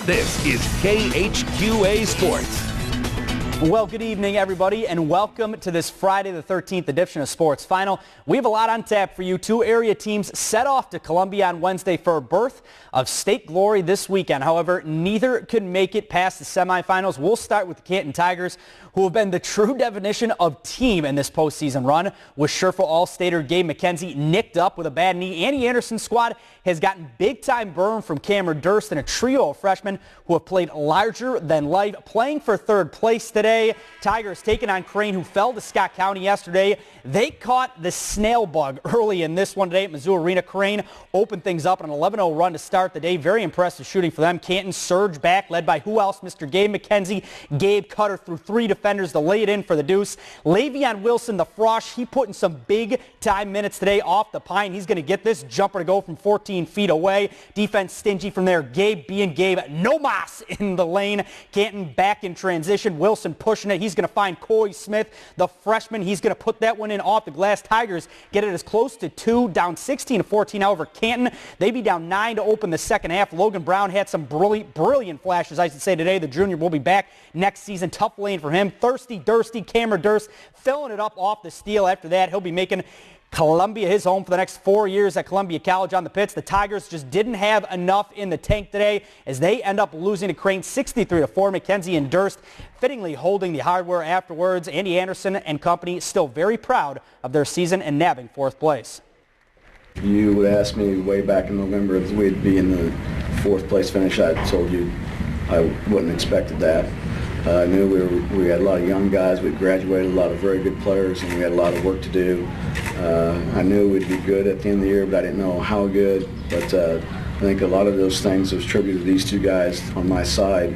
This is KHQA Sports. Well, good evening, everybody, and welcome to this Friday the 13th edition of Sports Final. We have a lot on tap for you. Two area teams set off to Columbia on Wednesday for a birth of state glory this weekend. However, neither could make it past the semifinals. We'll start with the Canton Tigers, who have been the true definition of team in this postseason run, with Sherfa All-Stater Gabe McKenzie nicked up with a bad knee. Andy Anderson's squad has gotten big-time burn from Cameron Durst and a trio of freshmen who have played larger than life, playing for third place today. Tigers taking on Crane, who fell to Scott County yesterday. They caught the snail bug early in this one today at Mizzou Arena. Crane opened things up on an 11-0 run to start the day. Very impressive shooting for them. Canton surged back, led by who else? Mr. Gabe McKenzie. Gabe Cutter through three defenders to lay it in for the deuce. Le'Veon Wilson, the frosh, he put in some big-time minutes today off the pine. He's going to get this jumper to go from 14 feet away. Defense stingy from there. Gabe being Gabe. No mas in the lane. Canton back in transition. Wilson pushing it. He's going to find Coy Smith, the freshman. He's going to put that one in off the glass. Tigers get it as close to 2, down 16-14. However, Canton, they be down 9 to open the second half. Logan Brown had some brilliant flashes, I should say, today. The junior will be back next season. Tough lane for him. Thirsty, Dursty, Cameron Durst filling it up off the steal. After that, he'll be making Columbia his home for the next 4 years at Columbia College on the pits. The Tigers just didn't have enough in the tank today as they end up losing to Crane 63-4. McKenzie and Durst fittingly holding the hardware afterwards. Andy Anderson and company still very proud of their season and nabbing fourth place. You would ask me way back in November if we'd be in the fourth place finish. I told you I wouldn't expected that. I knew we had a lot of young guys. We graduated a lot of very good players, and we had a lot of work to do. I knew we'd be good at the end of the year, but I didn't know how good. But I think a lot of those things was attributed to these two guys on my side,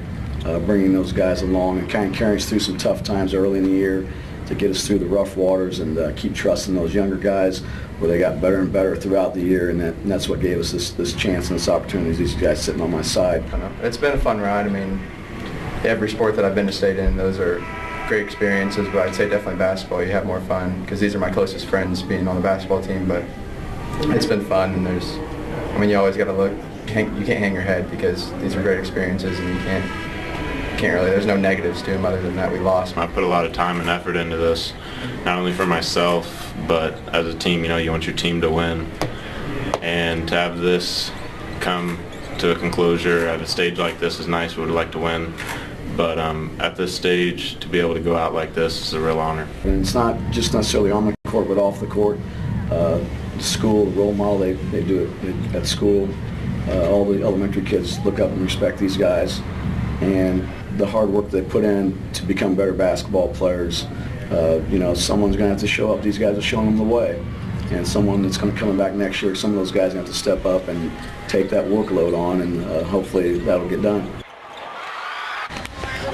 bringing those guys along and kind of carrying us through some tough times early in the year to get us through the rough waters and keep trusting those younger guys where they got better and better throughout the year, and that's what gave us this chance and this opportunity, these guys sitting on my side. It's been a fun ride. I mean, every sport that I've been to state in, those are great experiences, but I'd say definitely basketball. You have more fun because these are my closest friends being on the basketball team, but it's been fun, and you always got to look, you can't hang your head because these are great experiences and you can't really, there's no negatives to them other than that we lost. I put a lot of time and effort into this, not only for myself, but as a team. You want your team to win, and to have this come to a conclusion at a stage like this is nice. We would like to win, but at this stage, to be able to go out like this is a real honor. And it's not just necessarily on the court, but off the court. The school, the role model, they do it at school. All the elementary kids look up and respect these guys, and the hard work they put in to become better basketball players. Someone's going to have to show up. These guys are showing them the way. And someone that's going to come back next year, some of those guys are going to have to step up and take that workload on, and hopefully that'll get done.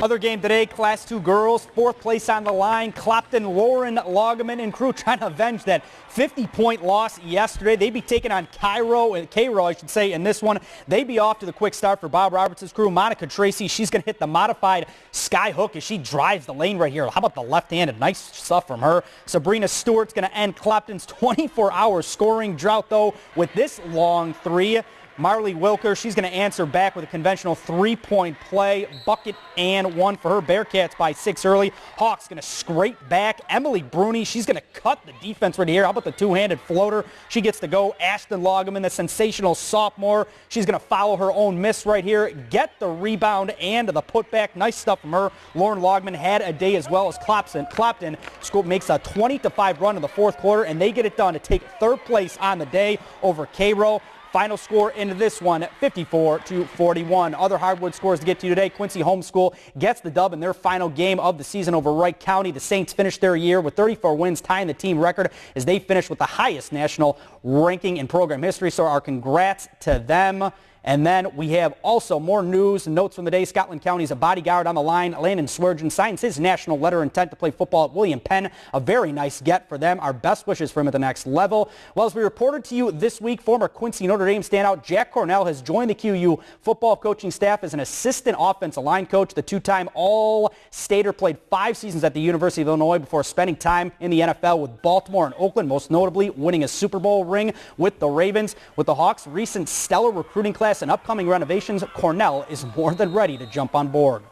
Other game today, Class 2 girls, fourth place on the line. Clopton, Lauren, Loggeman, and crew trying to avenge that 50-point loss yesterday. They'd be taking on Cairo, I should say, in this one. They'd be off to the quick start for Bob Roberts' crew. Monica Tracy, she's going to hit the modified sky hook as she drives the lane right here. How about the left-handed? Nice stuff from her. Sabrina Stewart's going to end Clopton's 24-hour scoring drought, though, with this long three. Marley Wilker, she's going to answer back with a conventional three-point play. Bucket and one for her. Bearcats by 6 early. Hawks going to scrape back. Emily Bruni, she's going to cut the defense right here. How about the two-handed floater? She gets to go. Ashton Loggeman, the sensational sophomore. She's going to follow her own miss right here. Get the rebound and the putback. Nice stuff from her. Lauren Loggeman had a day as well as Clopton. School makes a 20-5 run in the fourth quarter, and they get it done to take third place on the day over Cairo. Final score into this one, 54-41. Other hardwood scores to get to today. Quincy Homeschool gets the dub in their final game of the season over Wright County. The Saints finished their year with 34 wins, tying the team record as they finished with the highest national ranking in program history. So our congrats to them. And then we have also more news and notes from the day. Scotland County's a bodyguard on the line. Landon Swergeon signs his national letter of intent to play football at William Penn. A very nice get for them. Our best wishes for him at the next level. Well, as we reported to you this week, former Quincy Notre Dame standout Jack Cornell has joined the QU football coaching staff as an assistant offensive line coach. The two-time All-Stater played 5 seasons at the University of Illinois before spending time in the NFL with Baltimore and Oakland, most notably winning a Super Bowl ring. ring with the Ravens. With the Hawks' recent stellar recruiting class and upcoming renovations, Cornell is more than ready to jump on board.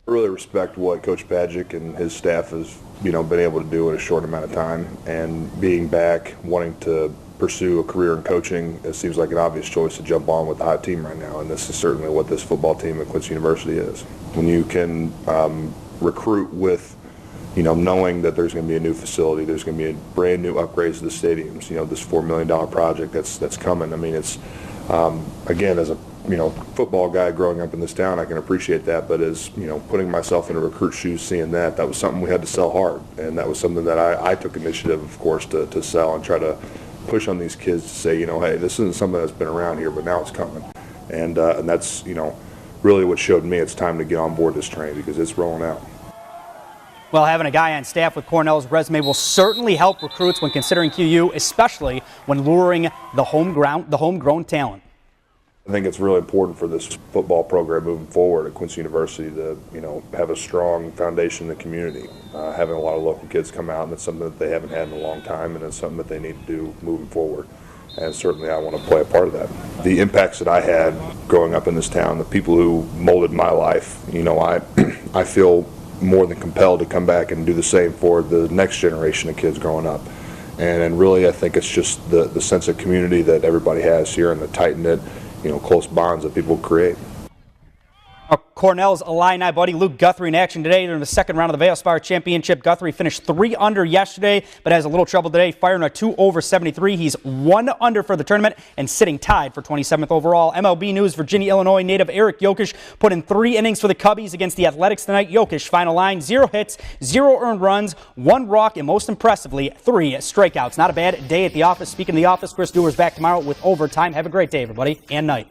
I really respect what Coach Padgett and his staff has, been able to do in a short amount of time, and being back, wanting to pursue a career in coaching, it seems like an obvious choice to jump on with the hot team right now, and this is certainly what this football team at Quincy University is. When you can recruit with, knowing that there's going to be a new facility, there's going to be a brand new upgrades to the stadiums, this $4 million project that's coming. I mean, it's again, as a football guy growing up in this town, I can appreciate that, but as putting myself in a recruit's shoes, seeing that was something we had to sell hard, and that was something that I took initiative, of course, to sell and try to push on these kids to say, hey, this isn't something that's been around here, but now it's coming, and that's really what showed me it's time to get on board this train, because it's rolling out. Well, having a guy on staff with Cornell's resume will certainly help recruits when considering QU, especially when luring the homegrown talent. I think it's really important for this football program moving forward at Quincy University to, have a strong foundation in the community. Having a lot of local kids come out, and it's something that they haven't had in a long time, and it's something that they need to do moving forward. And certainly I want to play a part of that. The impacts that I had growing up in this town, the people who molded my life, I feel more than compelled to come back and do the same for the next generation of kids growing up. And really I think it's just the sense of community that everybody has here, and the tight-knit, close bonds that people create. Cornell's Illini buddy Luke Guthrie in action today during the second round of the Valspar Championship. Guthrie finished 3 under yesterday, but has a little trouble today, firing a 2 over 73. He's 1 under for the tournament and sitting tied for 27th overall. MLB News, Virginia, Illinois native Eric Jokic put in 3 innings for the Cubbies against the Athletics tonight. Jokic, final line, 0 hits, 0 earned runs, 1 walk, and most impressively, 3 strikeouts. Not a bad day at the office. Speaking of the office, Chris Dewar's back tomorrow with overtime. Have a great day, everybody, and night.